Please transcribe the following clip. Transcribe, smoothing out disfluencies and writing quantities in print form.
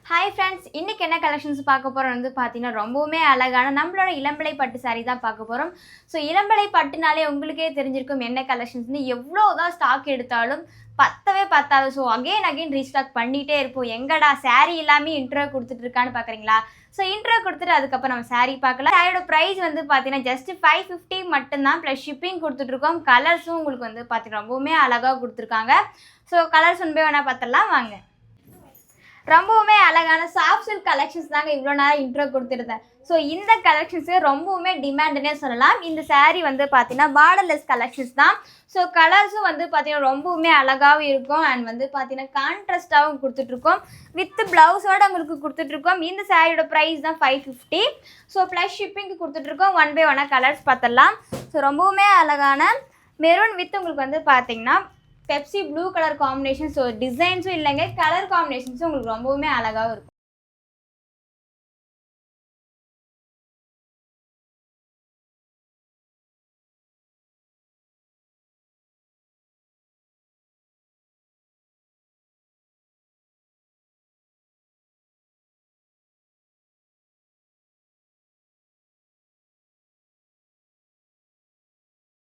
Hi friends, இன்றைக்கி என்ன collections பார்க்க போகிறோம் வந்து பார்த்தீங்கன்னா ரொம்பவுமே அழகான நம்மளோட இளம்பிள்ளை பட்டு சாரீ தான் பார்க்க போகிறோம். ஸோ இளம்பிள்ளை பட்டுனாலே உங்களுக்கே தெரிஞ்சிருக்கும் என்ன கலெக்ஷன்ஸ்னு. எவ்வளோ தான் ஸ்டாக் எடுத்தாலும் பத்தவே பத்தாது. ஸோ அகெயின் ரீஸ்டாக் பண்ணிகிட்டே இருப்போம். எங்கடா சாரீ எல்லாமே இன்ட்ரோ கொடுத்துட்ருக்கான்னு பார்க்குறீங்களா? ஸோ இன்ட்ரோ கொடுத்துட்டு அதுக்கப்புறம் நம்ம சாரீ பார்க்கலாம். சாரியோட ப்ரைஸ் வந்து பார்த்தீங்கன்னா ஜஸ்ட் 550 மட்டும்தான், ப்ளஸ் ஷிப்பிங் கொடுத்துட்ருக்கோம். கலர்ஸும் உங்களுக்கு வந்து பார்த்தீங்கன்னா ரொம்பவுமே அழகாக கொடுத்துருக்காங்க. ஸோ கலர்ஸ் ஒன்று போய் வேணால் பார்த்துடலாம் வாங்க. ரொம்பவுமே அழகான சாஃப்ட் சில்க் கலெக்ஷன்ஸ் தாங்க இவ்வளோ நேரம் இன்ட்ரோ கொடுத்துருந்தேன். ஸோ இந்த கலெக்ஷன்ஸு ரொம்பவுமே டிமாண்டுன்னே சொல்லலாம். இந்த சாரீ வந்து பார்த்தீங்கன்னா பார்டர்லெஸ் கலெக்ஷன்ஸ் தான். ஸோ கலர்ஸும் வந்து பார்த்தீங்கன்னா ரொம்பவுமே அழகாகவும் இருக்கும். அண்ட் வந்து பார்த்தீங்கன்னா கான்ட்ராஸ்டாகவும் கொடுத்துட்ருக்கோம். வித் ப்ளவுஸோடு உங்களுக்கு கொடுத்துட்ருக்கோம். இந்த சாரியோட ப்ரைஸ் தான் 550. ஸோ ப்ளஸ் ஷிப்பிங்க்கு கொடுத்துட்ருக்கோம். 1 by 1 கலர்ஸ் பார்த்துடலாம். ஸோ ரொம்பவுமே அழகான மெரூன் வித் உங்களுக்கு வந்து பார்த்தீங்கன்னா Pepsi blue colour combination. So டிசைன்ஸும் இல்லைங்க, கலர் காம்பினேஷன்ஸும் உங்களுக்கு ரொம்பவுமே அழகாகவும் இருக்கும்.